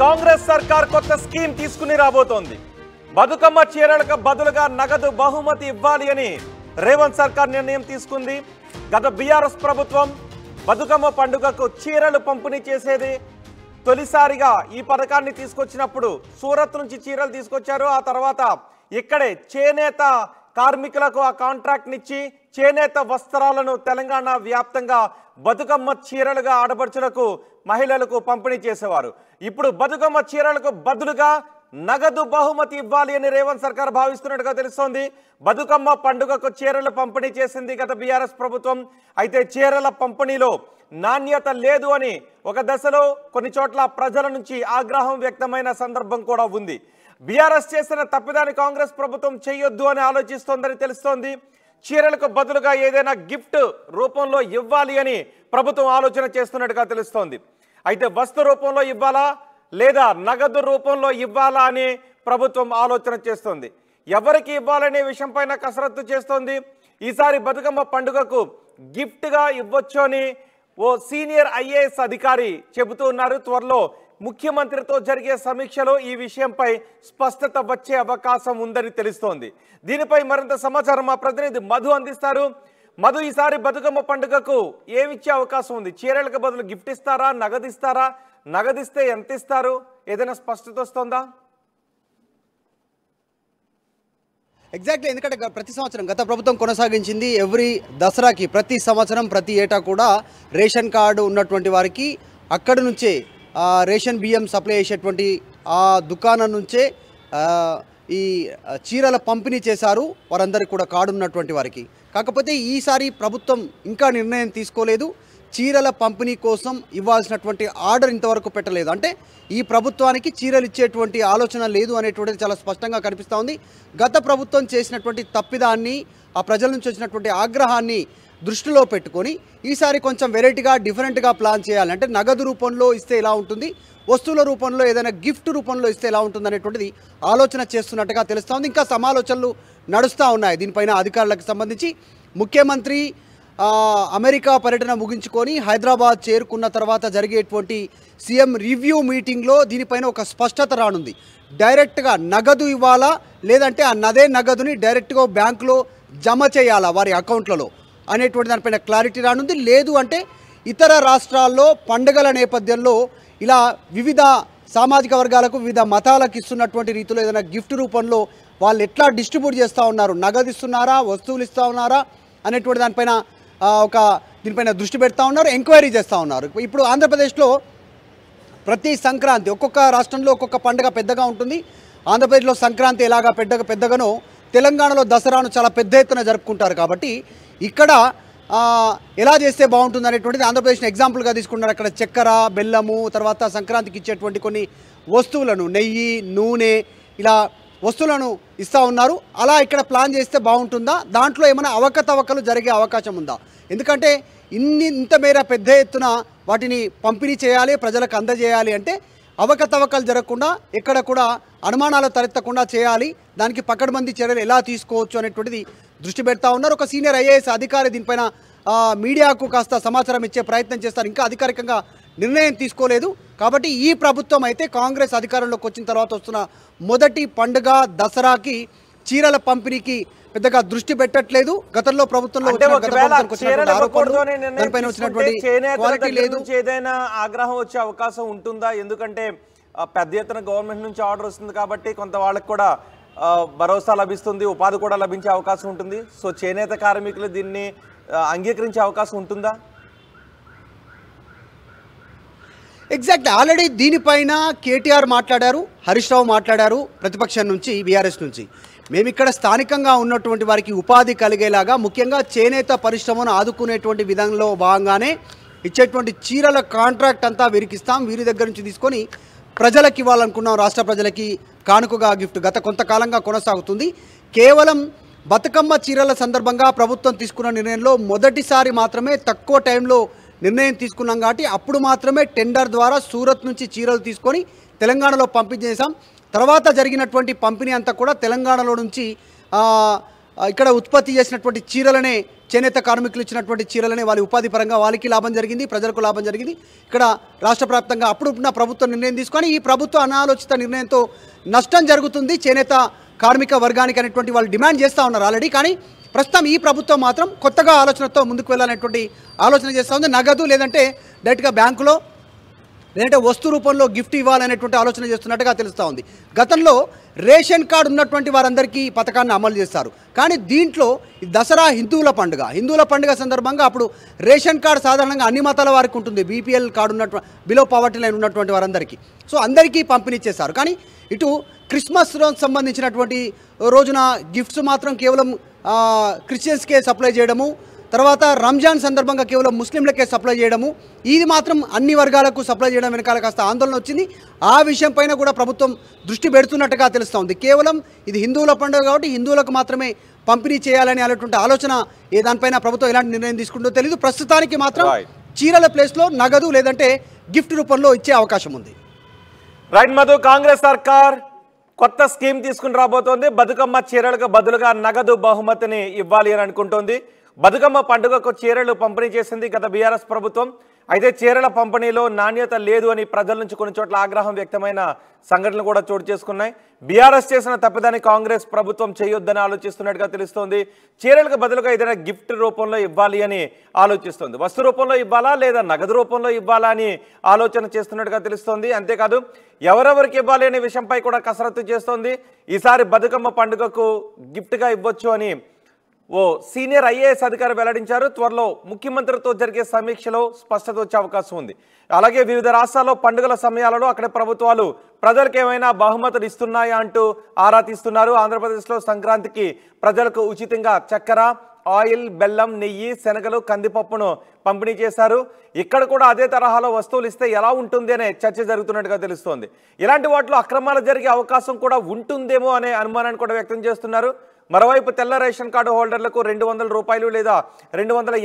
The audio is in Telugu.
కాంగ్రెస్ సర్కార్ కొత్త స్కీమ్ తీసుకుని రాబోతోంది. బతుకమ్మ చీరలకు బదులుగా నగదు బహుమతి ఇవ్వాలి అని రేవంత్ సర్కార్ నిర్ణయం తీసుకుంది. గత బీఆర్ఎస్ ప్రభుత్వం బతుకమ్మ పండుగకు చీరలు పంపిణీ చేసేది. తొలిసారిగా ఈ పథకాన్ని తీసుకొచ్చినప్పుడు సూరత్ నుంచి చీరలు తీసుకొచ్చారు. ఆ తర్వాత ఇక్కడే చేనేత కార్మికులకు ఆ కాంట్రాక్ట్నిచ్చి చేనేత వస్త్రాలను తెలంగాణ వ్యాప్తంగా బతుకమ్మ చీరలుగా ఆడపడుచులకు మహిళలకు పంపిణీ చేసేవారు. ఇప్పుడు బతుకమ్మ చీరలకు బదులుగా నగదు బహుమతి ఇవ్వాలి అని రేవంత్ సర్కార్ భావిస్తున్నట్టుగా తెలుస్తోంది. బతుకమ్మ పండుగకు చీరలు పంపిణీ చేసింది గత బీఆర్ఎస్ ప్రభుత్వం. అయితే చీరల పంపిణీలో నాణ్యత లేదు అని ఒక దశలో కొన్ని చోట్ల ప్రజల నుంచి ఆగ్రహం వ్యక్తమైన సందర్భం కూడా ఉంది. బీఆర్ఎస్ చేసిన తప్పిదాన్ని కాంగ్రెస్ ప్రభుత్వం చేయొద్దు అని ఆలోచిస్తోందని తెలుస్తోంది. చీరలకు బదులుగా ఏదైనా గిఫ్ట్ రూపంలో ఇవ్వాలి అని ప్రభుత్వం ఆలోచన చేస్తున్నట్టుగా తెలుస్తోంది. అయితే వస్తు రూపంలో ఇవ్వాలా లేదా నగదు రూపంలో ఇవ్వాలా అని ప్రభుత్వం ఆలోచన చేస్తోంది. ఎవరికి ఇవ్వాలనే విషయంపైన కసరత్తు చేస్తోంది. ఈసారి బతుకమ్మ పండుగకు గిఫ్ట్గా ఇవ్వచ్చు అని ఓ సీనియర్ ఐఏఎస్ అధికారి చెబుతూ ఉన్నారు. త్వరలో ముఖ్యమంత్రితో జరిగే సమీక్షలో ఈ విషయంపై స్పష్టత వచ్చే అవకాశం ఉందని తెలుస్తోంది. దీనిపై మరింత సమాచారం మా ప్రతినిధి మధు అందిస్తారు. మధు, ఈసారి బతుకమ్మ పండుగకు ఏమిచ్చే అవకాశం ఉంది? చీరలకు బదులు గిఫ్ట్ ఇస్తారా, నగదిస్తారా? నగదిస్తే ఎంత ఇస్తారు? ఏదైనా స్పష్టత వస్తుందా? ఎగ్జాక్ట్లీ, ఎందుకంటే ప్రతి సంవత్సరం గత ప్రభుత్వం కొనసాగించింది ఎవ్రీ దసరాకి ప్రతి సంవత్సరం ప్రతి ఏటా కూడా రేషన్ కార్డు ఉన్నటువంటి వారికి అక్కడి నుంచే రేషన్ బియ్యం సప్లై చేసేటువంటి ఆ దుకాణం నుంచే ఈ చీరల పంపిణీ చేశారు వారందరికీ కూడా కార్డు ఉన్నటువంటి వారికి. కాకపోతే ఈసారి ప్రభుత్వం ఇంకా నిర్ణయం తీసుకోలేదు. చీరల పంపిణీ కోసం ఇవ్వాల్సినటువంటి ఆర్డర్ ఇంతవరకు పెట్టలేదు. అంటే ఈ ప్రభుత్వానికి చీరలు ఇచ్చేటువంటి ఆలోచన లేదు అనేటువంటిది చాలా స్పష్టంగా కనిపిస్తూ ఉంది. గత ప్రభుత్వం చేసినటువంటి తప్పిదాన్ని, ఆ ప్రజల నుంచి వచ్చినటువంటి ఆగ్రహాన్ని దృష్టిలో పెట్టుకొని ఈసారి కొంచెం వెరైటీగా డిఫరెంట్గా ప్లాన్ చేయాలి. అంటే నగదు రూపంలో ఇస్తే ఎలా ఉంటుంది, వస్తువుల రూపంలో ఏదైనా గిఫ్ట్ రూపంలో ఇస్తే ఎలా ఉంటుంది అనేటువంటిది ఆలోచన చేస్తున్నట్టుగా తెలుస్తూ ఉంది. ఇంకా సమాలోచనలు నడుస్తూ ఉన్నాయి దీనిపైన అధికారులకు సంబంధించి. ముఖ్యమంత్రి అమెరికా పర్యటన ముగించుకొని హైదరాబాద్ చేరుకున్న తర్వాత జరిగేటువంటి సీఎం రివ్యూ మీటింగ్లో దీనిపైన ఒక స్పష్టత రానుంది. డైరెక్ట్గా నగదు ఇవ్వాలా లేదంటే అదే నగదుని డైరెక్ట్గా బ్యాంకులో జమ చేయాలా వారి అకౌంట్లలో అనేటువంటి దానిపైన క్లారిటీ రానుంది. లేదు అంటే ఇతర రాష్ట్రాల్లో పండుగల నేపథ్యంలో ఇలా వివిధ సామాజిక వర్గాలకు వివిధ మతాలకు ఇస్తున్నటువంటి రీతిలో ఏదైనా గిఫ్ట్ రూపంలో వాళ్ళు ఎట్లా డిస్ట్రిబ్యూట్ చేస్తూ ఉన్నారు, నగదు ఇస్తున్నారా, వస్తువులు ఇస్తూ ఉన్నారా అనేటువంటి దానిపైన దీనిపైన దృష్టి పెడతా ఉన్నారు, ఎంక్వైరీ చేస్తూ ఉన్నారు. ఇప్పుడు ఆంధ్రప్రదేశ్లో ప్రతి సంక్రాంతి ఒక్కొక్క రాష్ట్రంలో ఒక్కొక్క పండుగ పెద్దగా ఉంటుంది. ఆంధ్రప్రదేశ్లో సంక్రాంతి ఎలాగా పెద్దగానో తెలంగాణలో దసరాను చాలా పెద్ద ఎత్తున జరుపుకుంటారు. కాబట్టి ఇక్కడ ఎలా చేస్తే బాగుంటుంది అనేటువంటిది ఆంధ్రప్రదేశ్ని ఎగ్జాంపుల్గా తీసుకుంటారు. అక్కడ చక్కెర, బెల్లము, తర్వాత సంక్రాంతికి ఇచ్చేటువంటి కొన్ని వస్తువులను, నెయ్యి, నూనె, ఇలా వస్తువులను ఇస్తూ ఉన్నారు. అలా ఇక్కడ ప్లాన్ చేస్తే బాగుంటుందా? దాంట్లో ఏమైనా అవకతవకలు జరిగే అవకాశం ఉందా? ఎందుకంటే ఇంత మేర పెద్ద ఎత్తున వాటిని పంపిణీ చేయాలి, ప్రజలకు అందజేయాలి అంటే అవకతవకలు జరగకుండా, ఎక్కడ కూడా అనుమానాలు తలెత్తకుండా చేయాలి. దానికి పకడ్బందీ చర్యలు ఎలా తీసుకోవచ్చు అనేటువంటిది దృష్టి పెడతా ఉన్నారు. ఒక సీనియర్ ఐఏఎస్ అధికారి దీనిపైన మీడియాకు కాస్త సమాచారం ఇచ్చే ప్రయత్నం చేస్తారు. ఇంకా అధికారికంగా నిర్ణయం తీసుకోలేదు. కాబట్టి ఈ ప్రభుత్వం అయితే కాంగ్రెస్ అధికారంలోకి వచ్చిన తర్వాత వస్తున్న మొదటి పండుగ దసరాకి చీరల పంపిణీకి పెద్దగా దృష్టి పెట్టట్లేదు. గతంలో ప్రభుత్వంలో ఏదైనా ఆగ్రహం వచ్చే అవకాశం ఉంటుందా? ఎందుకంటే పెద్ద ఎత్తున గవర్నమెంట్ నుంచి ఆర్డర్ వస్తుంది కాబట్టి కొంత వాళ్ళకి కూడా భరోసా లభిస్తుంది, ఉపాధి కూడా లభించే అవకాశం ఉంటుంది. సో చేనేత కార్మికులు దీన్ని అంగీకరించే అవకాశం ఉంటుందా? ఎగ్జాక్ట్లీ, ఆల్రెడీ దీనిపైన కేటీఆర్ మాట్లాడారు, హరీష్ రావు మాట్లాడారు ప్రతిపక్షం నుంచి, బీఆర్ఎస్ నుంచి. మేము ఇక్కడ స్థానికంగా ఉన్నటువంటి వారికి ఉపాధి కలిగేలాగా ముఖ్యంగా చేనేత పరిశ్రమను ఆదుకునేటువంటి విధంలో భాగంగానే ఇచ్చేటువంటి చీరల కాంట్రాక్ట్ అంతా వీరికి ఇస్తాం, వీరి దగ్గర నుంచి తీసుకొని ప్రజలకు ఇవ్వాలనుకున్నాం, రాష్ట్ర ప్రజలకి కానుకగా గిఫ్ట్. గత కొంతకాలంగా కొనసాగుతుంది. కేవలం బతుకమ్మ చీరల సందర్భంగా ప్రభుత్వం తీసుకున్న నిర్ణయంలో మొదటిసారి మాత్రమే తక్కువ టైంలో నిర్ణయం తీసుకున్నాం కాబట్టి అప్పుడు మాత్రమే టెండర్ ద్వారా సూరత్ నుంచి చీరలు తీసుకొని తెలంగాణలో పంపిణీ చేశాం. తర్వాత జరిగినటువంటి పంపిణీ అంతా కూడా తెలంగాణలో నుంచి ఇక్కడ ఉత్పత్తి చేసినటువంటి చీరలనే చేనేత కార్మికులు ఇచ్చినటువంటి చీరలనే వాళ్ళ ఉపాధి పరంగా వాళ్ళకి లాభం జరిగింది, ప్రజలకు లాభం జరిగింది. ఇక్కడ రాష్ట్ర వ్యాప్తంగా అప్పుడున్న ప్రభుత్వం నిర్ణయం తీసుకొని ఈ ప్రభుత్వ అనాలోచిత నిర్ణయంతో నష్టం జరుగుతుంది చేనేత కార్మిక వర్గానికి అనేటువంటి వాళ్ళు డిమాండ్ చేస్తూ ఉన్నారు ఆల్రెడీ. కానీ ప్రస్తుతం ఈ ప్రభుత్వం మాత్రం కొత్తగా ఆలోచనతో ముందుకు వెళ్ళాలనేటువంటి ఆలోచన చేస్తూ ఉంది. నగదు లేదంటే డైరెక్ట్గా బ్యాంకులో లేదంటే వస్తు రూపంలో గిఫ్ట్ ఇవ్వాలనేటువంటి ఆలోచన చేస్తున్నట్టుగా తెలుస్తూ ఉంది. గతంలో రేషన్ కార్డు ఉన్నటువంటి వారందరికీ ఈ పథకాన్ని అమలు చేస్తారు. కానీ దీంట్లో దసరా హిందువుల పండుగ సందర్భంగా అప్పుడు రేషన్ కార్డు సాధారణంగా అన్ని మతాల వారికి ఉంటుంది, బీపీఎల్ కార్డు ఉన్నటువంటి బిలో పావర్టీ లైన్ ఉన్నటువంటి వారందరికీ. సో అందరికీ పంపిణీ చేస్తారు. కానీ ఇటు క్రిస్మస్ రోజు సంబంధించినటువంటి రోజున గిఫ్ట్స్ మాత్రం కేవలం క్రిస్టియన్స్కే సప్లై చేయడము, తర్వాత రంజాన్ సందర్భంగా కేవలం ముస్లింలకే సప్లై చేయడము, ఇది మాత్రం అన్ని వర్గాలకు సప్లై చేయడం వెనకాల కాస్త ఆందోళన వచ్చింది. ఆ విషయం పైన కూడా ప్రభుత్వం దృష్టి పెడుతున్నట్టుగా తెలుస్తోంది. కేవలం ఇది హిందువుల పండుగ కాబట్టి హిందువులకు మాత్రమే పంపిణీ చేయాలని అనేటువంటి ఆలోచన దానిపైన ప్రభుత్వం ఎలాంటి నిర్ణయం తీసుకుంటుందో తెలియదు. ప్రస్తుతానికి మాత్రం చీరల ప్లేస్లో నగదు లేదంటే గిఫ్ట్ రూపంలో ఇచ్చే అవకాశం ఉంది. రైట్ మధు, కాంగ్రెస్ సర్కార్ కొత్త స్కీమ్ తీసుకుని రాబోతోంది. బతుకమ్మ చీరలకు బదులుగా నగదు బహుమతిని ఇవ్వాలి అని అనుకుంటోంది. బతుకమ్మ పండుగకు చీరలు పంపిణీ చేసింది గత బీఆర్ఎస్ ప్రభుత్వం. అయితే చీరల పంపిణీలో నాణ్యత లేదు అని ప్రజల నుంచి కొన్ని చోట్ల ఆగ్రహం వ్యక్తమైన సంఘటనలు కూడా చోటు చేసుకున్నాయి. బీఆర్ఎస్ చేసిన తప్పిదాన్ని కాంగ్రెస్ ప్రభుత్వం చేయొద్దని ఆలోచిస్తున్నట్టుగా తెలుస్తోంది. చీరలకు బదులుగా ఏదైనా గిఫ్ట్ రూపంలో ఇవ్వాలి అని ఆలోచిస్తుంది. వస్తు రూపంలో ఇవ్వాలా లేదా నగదు రూపంలో ఇవ్వాలా అని ఆలోచన చేస్తున్నట్టుగా తెలుస్తోంది. అంతేకాదు ఎవరెవరికి ఇవ్వాలి అనే విషయంపై కూడా కసరత్తు చేస్తోంది. ఈసారి బతుకమ్మ పండుగకు గిఫ్ట్గా ఇవ్వచ్చు అని ఓ సీనియర్ ఐఏఎస్ అధికారి వెల్లడించారు. త్వరలో ముఖ్యమంత్రితో జరిగే సమీక్షలో స్పష్టత వచ్చే అవకాశం ఉంది. అలాగే వివిధ రాష్ట్రాల్లో పండుగల సమయాలలో అక్కడ ప్రభుత్వాలు ప్రజలకు ఏమైనా బహుమతులు ఇస్తున్నాయా అంటూ ఆరా తీస్తున్నారు. ఆంధ్రప్రదేశ్లో సంక్రాంతికి ప్రజలకు ఉచితంగా చక్కెర, ఆయిల్, బెల్లం, నెయ్యి, శనగలు, కందిపప్పును పంపిణీ చేశారు. ఇక్కడ కూడా అదే తరహాలో వస్తువులు ఇస్తే ఎలా ఉంటుంది అనే చర్చ జరుగుతున్నట్టుగా తెలుస్తోంది. ఇలాంటి వాటిలో అక్రమాలు జరిగే అవకాశం కూడా ఉంటుందేమో అనే అనుమానాన్ని కూడా వ్యక్తం చేస్తున్నారు. మరోవైపు తెల్ల రేషన్ కార్డు హోల్డర్లకు 200 రూపాయలు లేదా 250